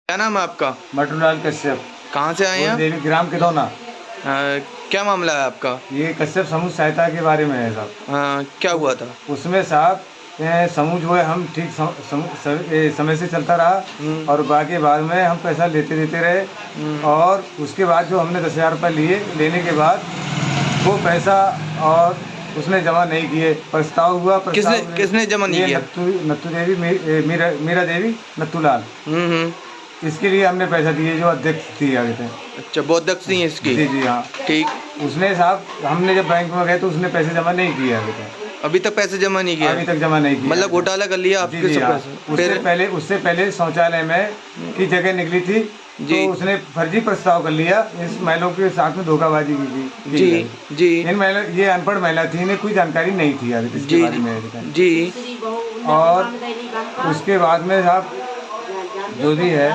क्या नाम है आपका? मटरूलाल कश्यप। कहाँ से आए हैं? देवी ग्राम किदौना। क्या मामला है आपका? ये कश्यप समूह सहायता के बारे में है साहब। क्या हुआ था? उसमें साहब समूह जो है हम ठीक समय से चलता रहा और बाकी बाद में हम पैसा लेते देते रहे और उसके बाद जो हमने 10,000 रुपये लिए, लेने के बाद वो पैसा और उसने जमा नहीं किए। प्रस्ताव हुआ। किसने जमा नहीं किया? नत्तू देवी, मीरा देवी, नत्तूलाल। इसके लिए हमने पैसा दिए जो अध्यक्ष थी आगे थे। अच्छा, वो अध्यक्ष नहीं है इसकी? जी जी हाँ ठीक। उसने साहब, हमने जब बैंक में गए तो उसने पैसे जमा नहीं किए आगे थे। अभी तक पैसे जमा नहीं किया? अभी तक जमा नहीं किया। मतलब घोटाला कर लिया आपके सब पैसे? उससे पहले शौचालय में की जगह निकली थी तो उसने फर्जी प्रस्ताव कर लिया। इस महिलाओं के साथ में धोखाबाजी की थी। जी जी। इन महिला, ये अनपढ़ महिला थी, इन्हें कोई जानकारी नहीं थी यार इसके बारे में। जी। और उसके बाद में साहब जो भी है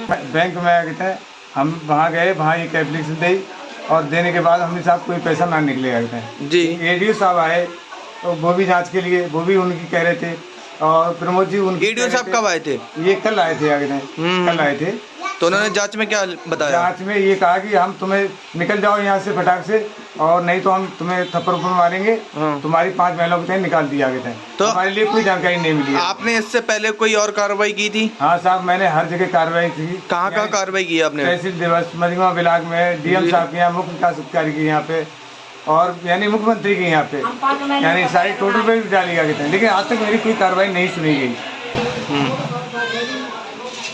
बैंक में आगे थे, हम वहाँ गए, वहाँ एक एप्लीकेशन दी और देने के बाद हमने साहब कोई पैसा ना निकले आगे थे। जी। एडीओ साहब आए तो वो भी जांच के लिए, वो भी उनकी कह रहे थे और प्रमोद जी उनके। एडीओ साहब कब आए थे? ये कल आए थे आगे थे, कल आए थे। तो उन्होंने जांच में क्या बताया? जांच में ये कहा कि हम तुम्हें निकल जाओ यहाँ से फटाक से, और नहीं तो हम तुम्हें थप्पड़ मारेंगे। तुम्हारी 5 महिलाओं को निकाल दिया गए थे। तो हमारे लिए कोई जानकारी नहीं मिली। आपने इससे पहले कोई और कार्रवाई की थी? हाँ साहब, मैंने हर जगह कार्रवाई की। कहाँ कार्रवाई की आपने? तहसील दिवस, मरिगा ब्लॉक में, डीएम साहब के यहाँ, मुख्य विकास अधिकारी के यहाँ पे, और यानी मुख्यमंत्री के यहाँ पे, यानी सारी टोटल पे डाली गई थी, लेकिन आज तक मेरी कोई कार्रवाई नहीं सुनी गई।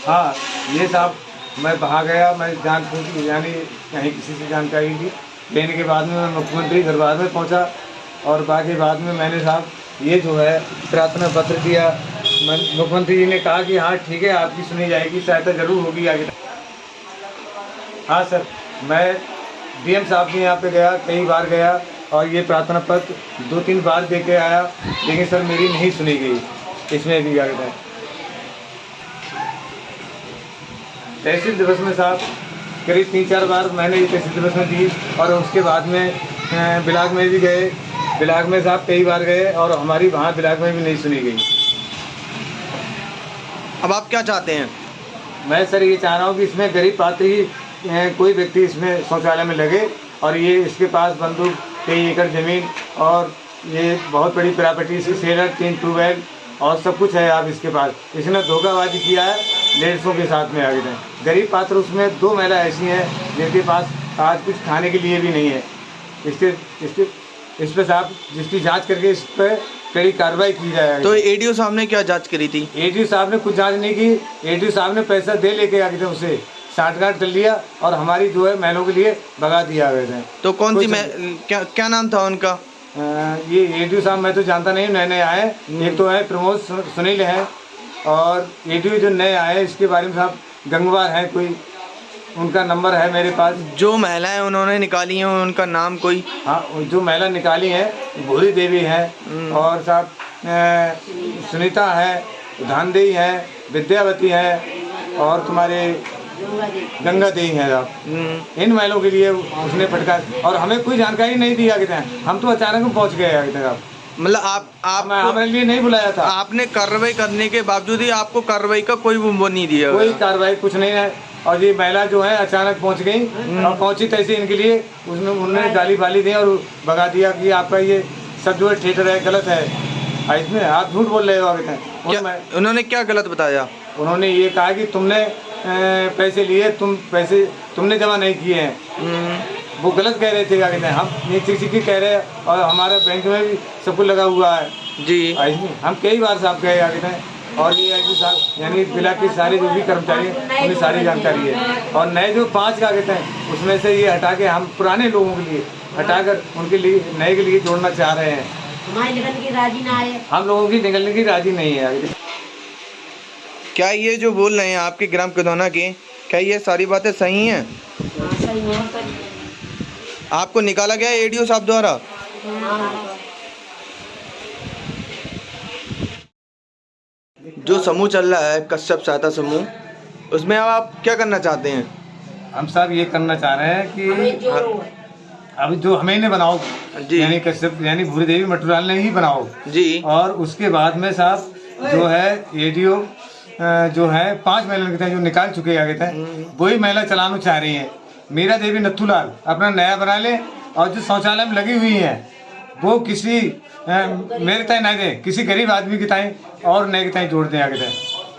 हाँ ये साहब, मैं वहाँ गया, मैं जान पूछी, यानी कहीं किसी से जानकारी ली, लेने के बाद में मैं मुख्यमंत्री दरबार में पहुँचा और बाकी बाद में मैंने साहब ये जो है प्रार्थना पत्र दिया। मुख्यमंत्री जी ने कहा कि हाँ ठीक है, आपकी सुनी जाएगी, सहायता जरूर होगी आगे। हाँ सर, मैं डीएम साहब के यहाँ पे गया, कई बार गया और ये प्रार्थना पत्र 2-3 बार दे के आया, लेकिन सर मेरी नहीं सुनी गई। इसमें भी आगे तहसील दिवस में साहब करीब 3-4 बार मैंने ये तहसील दिवस में दी और उसके बाद में ब्लॉक में भी गए। ब्लॉक में साहब कई बार गए और हमारी वहाँ ब्लॉक में भी नहीं सुनी गई। अब आप क्या चाहते हैं? मैं सर ये चाह रहा हूँ कि इसमें गरीब पात्र ही कोई व्यक्ति इसमें शौचालय में लगे, और ये इसके पास बंदूक, कई एकड़ ज़मीन और ये बहुत बड़ी प्रॉपर्टी से सेलर, 3 ट्यूबवेल और सब कुछ है। आप इसके पास इसने धोखाबाजी किया है लेडीज़ों के साथ में आगे हैं। गरीब पात्र उसमें 2 महिला ऐसी हैं जिनके पास आज कुछ खाने के लिए भी नहीं है। इस पर साहब जिसकी जांच करके इस पर कड़ी कार्रवाई की जाए। तो एडीओ साहब ने क्या जांच करी थी? एडीओ साहब ने कुछ जांच नहीं की। एडीओ साहब ने पैसा दे लेके आगे थे, उसे साठगांठ कर लिया और हमारी जो है महिलाओं के लिए भगा दिया गए थे। तो कौन सी क्या नाम था उनका? ये एडीओ साहब मैं तो जानता नहीं, नए नए आए। एक तो है प्रमोद सुनील हैं, और एडीओ जो नए आए इसके बारे में साहब गंगवार है कोई, उनका नंबर है मेरे पास। जो महिलाएं उन्होंने निकाली हैं उनका नाम कोई? हाँ, जो महिला निकाली है भूरी देवी है, और साहब सुनीता है, धानदेवी है, विद्यावती है और तुम्हारे गंगा देवी है साहब। इन महिलाओं के लिए उसने फटका और हमें कोई जानकारी नहीं दी आगे थे। हम तो अचानक पहुंच गए आगे थे साहब। मतलब आप हमारे लिए नहीं बुलाया था। आपने कार्रवाई करने के बावजूद ही आपको कार्रवाई का कोई वो नहीं दिया? कोई कार्रवाई कुछ नहीं है। और ये महिला जो है अचानक पहुंच गई और पहुंची तैसे इनके लिए उसमें उन्होंने गाली बाली दी और भगा दिया कि आपका ये सब जो है थिएटर है, गलत है। इसमें आप झूठ बोल रहे हो आगे थे। उन्होंने क्या गलत बताया? उन्होंने ये कहा कि तुमने पैसे लिए, तुमने जमा नहीं किए हैं। वो गलत कह रहे थे आगे थे। हम ये चिकी कह रहे हैं और हमारे बैंक में भी सब कुछ लगा हुआ है जी। हम कई बार साहब गए आगे थे, और ये है कि साहब यानी ब्लॉक के सारे जो भी कर्मचारी हैं उन्हें सारी जानकारी है। और नए जो 5 कागज हैं उसमें से ये हटा के हम पुराने लोगों के लिए हटाकर उनके लिए नए के लिए जोड़ना चाह रहे हैं। हमारी निकलने की राजी ना है, हम लोगों की निकलने की राजी नहीं है आगे। क्या ये जो बोल रहे हैं आपके ग्राम किदौना के, क्या ये सारी बातें सही हैं? सही है। आपको निकाला गया एडीओ साहब द्वारा? जो समूह चल रहा है कश्यप सहायता समूह, उसमें अब आप क्या करना चाहते हैं? हम साहब ये करना चाह रहे हैं कि अभी जो हमें ने बनाओ जी, यानी कश्यप यानी भूरी देवी मटरूलाल ने ही बनाओ जी, और उसके बाद में साहब जो है एडीओ जो है 5 महिला के थे जो निकाल चुके आगे थे, वही महिला चलाना चाह रही हैं। मीरा देवी नथुलाल अपना नया बना ले और जो शौचालय में लगी हुई हैं वो किसी मेरे तय ना दें, किसी गरीब आदमी के ताएं और नए के ताएं जोड़ दें आगे तय।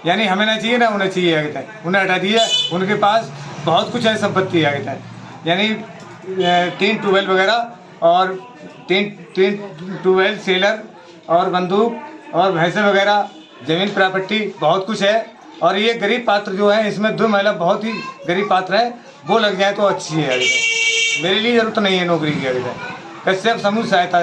यानी हमें ना चाहिए ना उन्हें चाहिए आगे तय, उन्हें हटा दिया। उनके पास बहुत कुछ है संपत्ति आगे तय, यानी 3 ट्यूबवेल वगैरह और 3 ट्यूबवेल, सेलर और बंदूक और भैंसे वगैरह, जमीन प्रॉपर्टी बहुत कुछ है। और ये गरीब पात्र जो है इसमें 2 महिला बहुत ही गरीब पात्र है, वो लग जाए तो अच्छी है। मेरे लिए ज़रूरत नहीं है नौकरी की। कश्यप समूह सहायता